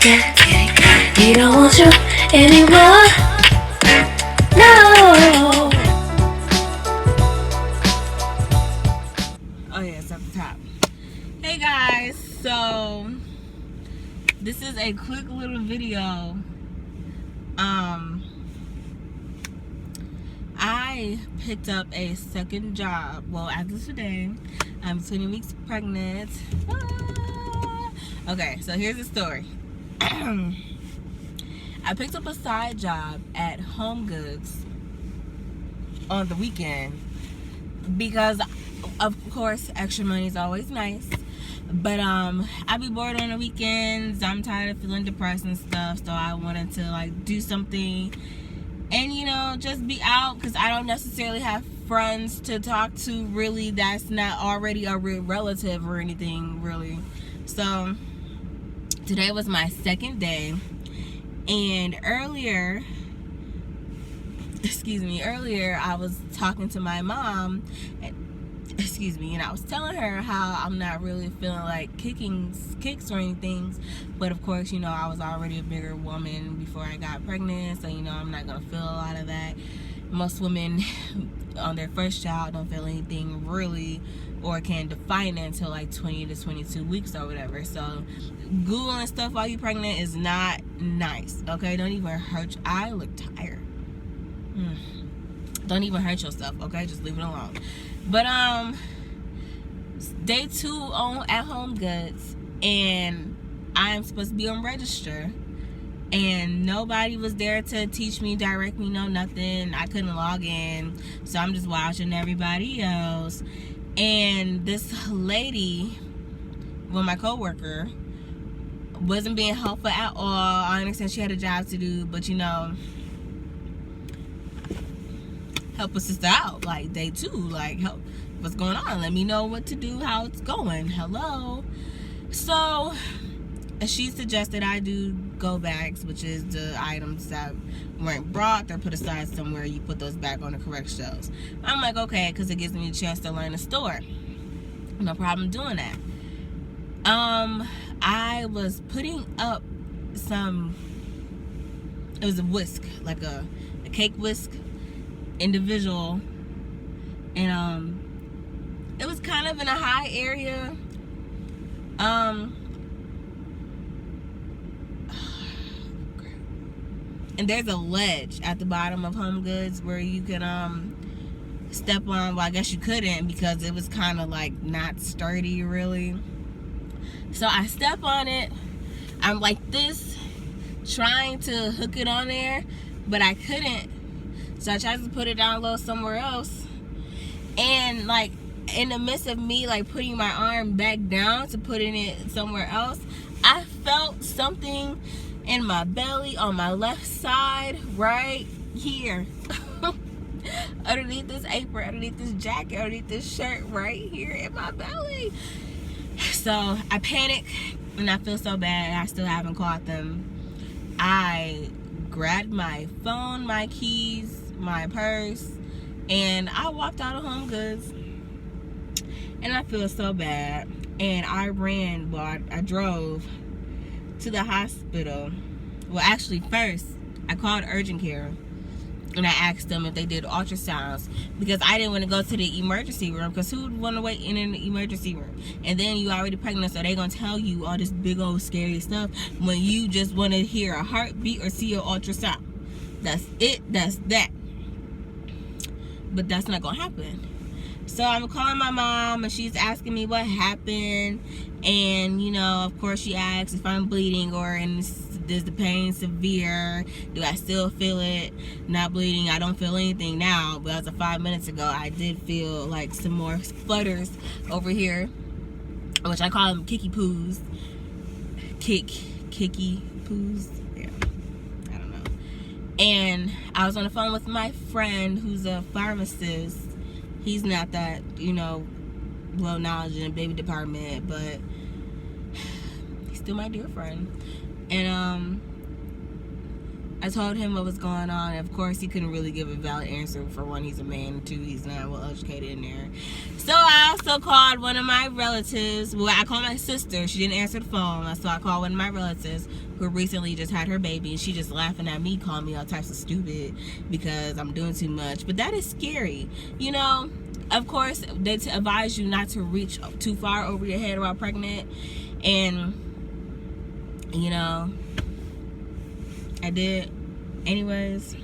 He don't want you anymore. No. Oh yeah, it's at the top. Hey guys, so this is a quick little video. I picked up a second job. Well, as of today, I'm 20 weeks pregnant. Okay, so here's the story. I picked up a side job at Home Goods on the weekend because, of course, extra money is always nice. But I be bored on the weekends. I'm tired of feeling depressed and stuff, so I wanted to like do something and, you know, just be out, because I don't necessarily have friends to talk to really that's not already a real relative or anything really. So today was my second day, and earlier I was talking to my mom, and I was telling her how I'm not really feeling like kicks or anything, but of course, you know, I was already a bigger woman before I got pregnant, so, you know, I'm not gonna feel a lot of that. Most women on their first child don't feel anything really, or can define it until like 20 to 22 weeks or whatever. So Googling stuff while you're pregnant is not nice, okay? Don't even hurt. I look tired. Don't even hurt yourself, okay? Just leave it alone. But day 2 at Home Goods, and I'm supposed to be on register, and nobody was there to teach me, direct me, no nothing. I couldn't log in, so I'm just watching everybody else. And this lady, well, my coworker, wasn't being helpful at all. I understand she had a job to do, but, you know, help a sister out, like day 2, like, help, what's going on, let me know what to do, how it's going, hello. So she suggested I do go bags, which is the items that weren't brought, they're put aside somewhere, you put those back on the correct shelves. I'm like, okay, because it gives me a chance to learn the store, no problem doing that. I was putting up some, it was a whisk, like a cake whisk, individual, and it was kind of in a high area. And there's a ledge at the bottom of Home Goods where you can step on. Well, I guess you couldn't, because it was kind of like not sturdy really. So I step on it, I'm like this, trying to hook it on there, but I couldn't. So I tried to put it down low somewhere else, and like in the midst of me like putting my arm back down to putting it somewhere else, I felt something in my belly on my left side, right here. Underneath this apron, underneath this jacket, underneath this shirt, right here in my belly. So I panic, and I feel so bad. I still haven't caught them. I grabbed my phone, my keys, my purse, and I walked out of Home Goods, and I feel so bad. And I ran, well, I drove to the hospital. Well, actually, first I called urgent care, and I asked them if they did ultrasounds, because I didn't want to go to the emergency room, because who would want to wait in an emergency room? And then you already pregnant, so they gonna tell you all this big old scary stuff when you just want to hear a heartbeat or see your ultrasound. That's it, that's that. But that's not gonna happen. So I'm calling my mom, and she's asking me what happened, and, you know, of course she asks if I'm bleeding, or is the pain severe, do I still feel it, not bleeding. I don't feel anything now, but as of 5 minutes ago I did feel like some more flutters over here, which I call them kicky poos. Kicky poos, yeah, I don't know. And I was on the phone with my friend who's a pharmacist. He's not that, you know, well knowledge in the baby department, but he's still my dear friend. And I told him what was going on. Of course, he couldn't really give a valid answer. For one, he's a man. Two, he's not well educated in there. So I also called one of my relatives. Well, I called my sister. She didn't answer the phone. So I called one of my relatives who recently just had her baby. And she just laughing at me, calling me all types of stupid because I'm doing too much. But that is scary. You know, of course, they advise you not to reach too far over your head while pregnant. And, you know, I did anyways.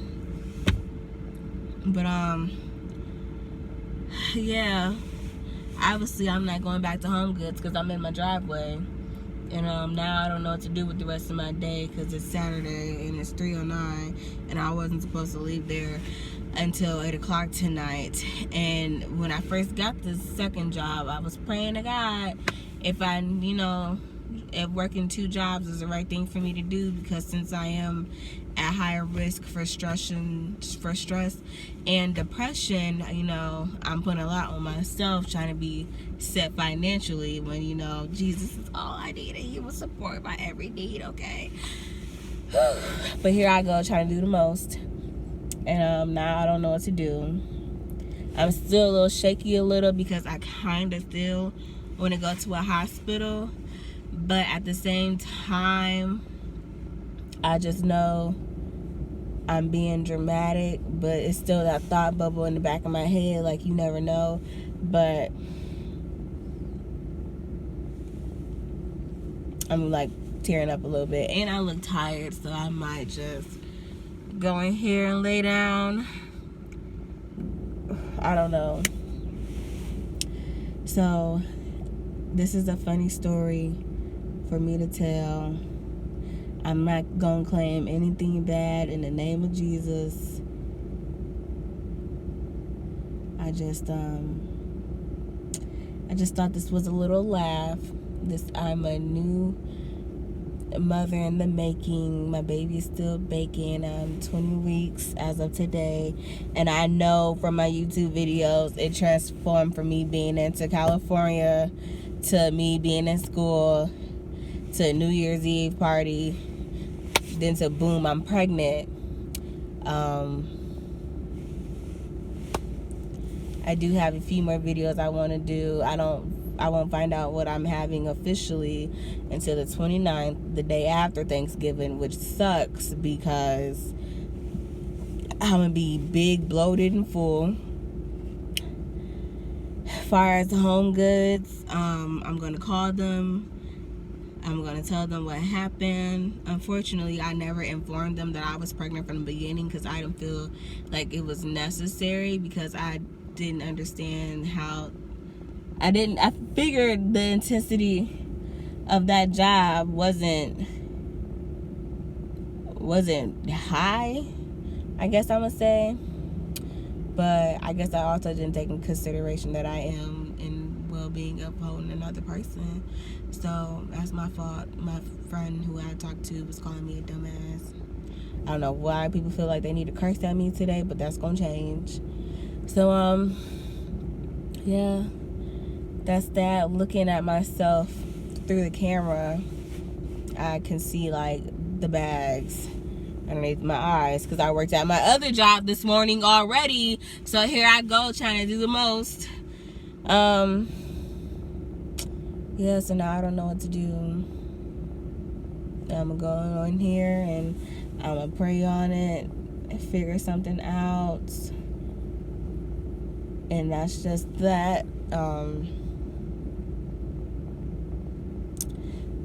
But yeah, obviously I'm not going back to Home Goods because I'm in my driveway, and now I don't know what to do with the rest of my day because it's Saturday and it's 3:09 and I wasn't supposed to leave there until 8 o'clock tonight. And when I first got this second job, I was praying to God if if working 2 jobs is the right thing for me to do, because since I am at higher risk for stress and depression, I'm putting a lot on myself trying to be set financially when, Jesus is all I need and he will support my every need, okay? But here I go trying to do the most, and now I don't know what to do. I'm still a little shaky because I kind of still want to go to a hospital, but at the same time, I just know I'm being dramatic, but it's still that thought bubble in the back of my head, like you never know. But I'm like tearing up a little bit, and I look tired, so I might just go in here and lay down. I don't know. So this is a funny story for me to tell. I'm not gonna claim anything bad in the name of Jesus. I just thought this was a little laugh. I'm a new mother in the making. My baby is still baking. I'm 20 weeks as of today, and I know from my YouTube videos it transformed from me being into California to me being in school to a New Year's Eve party, then to boom, I'm pregnant. I do have a few more videos I want to do. I won't find out what I'm having officially until the 29th, the day after Thanksgiving, which sucks because I'm gonna be big, bloated, and full. As far as the Home Goods, I'm gonna call them. I'm going to tell them what happened. Unfortunately, I never informed them that I was pregnant from the beginning because I didn't feel like it was necessary, because I didn't understand I figured the intensity of that job wasn't high, I guess I'm going to say. But I guess I also didn't take into consideration that I am in well-being of holding another person. So that's my fault. My friend who I talked to was calling me a dumbass. I don't know why people feel like they need to curse at me today, but that's gonna change. So yeah, that's that. Looking at myself through the camera, I can see like the bags underneath my eyes because I worked at my other job this morning already. So here I go trying to do the most. Yeah, so now I don't know what to do. I'm gonna go on here and I'm gonna pray on it and figure something out. And that's just that.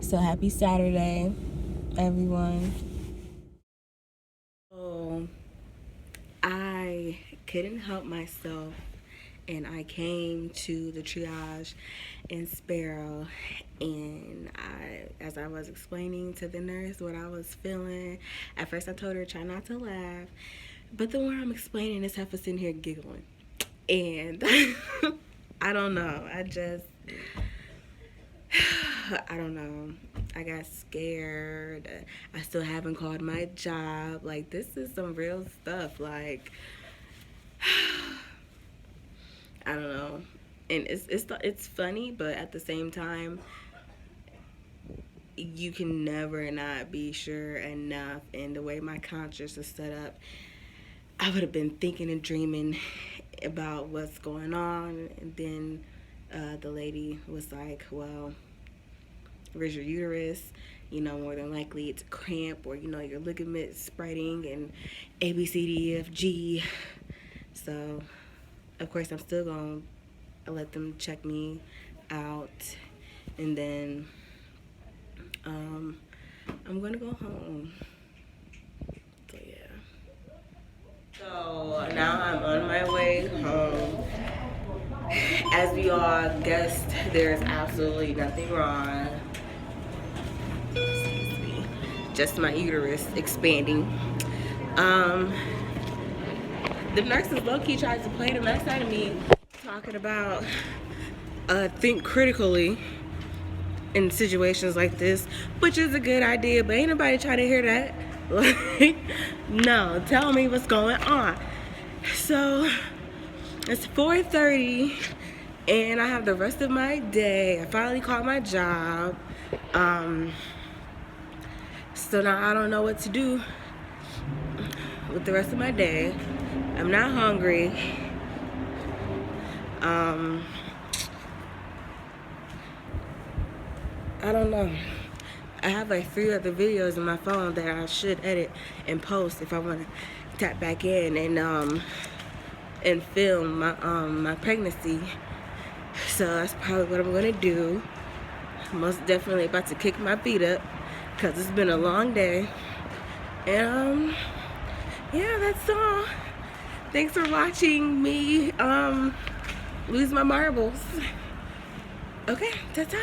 So happy Saturday, everyone. So I couldn't help myself, and I came to the triage in Sparrow, and as I was explaining to the nurse what I was feeling, at first I told her try not to laugh, but the more I'm explaining, this heifer sitting here giggling, and I don't know, I don't know. I got scared. I still haven't called my job. Like, this is some real stuff. Like, I don't know. And it's funny, but at the same time, you can never not be sure enough. And the way my conscience is set up, I would have been thinking and dreaming about what's going on. And then the lady was like, well, where's your uterus? You know, more than likely it's a cramp, or, you know, your ligament spreading, and A, B, C, D, E, F, G. So, of course, I'm still going to let them check me out. And then I'm going to go home. So, yeah. So, now I'm on my way home. As we all guessed, there's absolutely nothing wrong. Excuse me. Just my uterus expanding. The nurses low-key tried to play the mess out of me, talking about think critically in situations like this, which is a good idea, but ain't nobody trying to hear that. Like, no, tell me what's going on. So it's 4:30 and I have the rest of my day. I finally caught my job. So now I don't know what to do with the rest of my day. I'm not hungry. I don't know. I have like 3 other videos on my phone that I should edit and post if I want to tap back in and film my pregnancy. So that's probably what I'm gonna do. Most definitely about to kick my feet up because it's been a long day. And yeah, that's all. Thanks for watching me lose my marbles. Okay, ta-ta.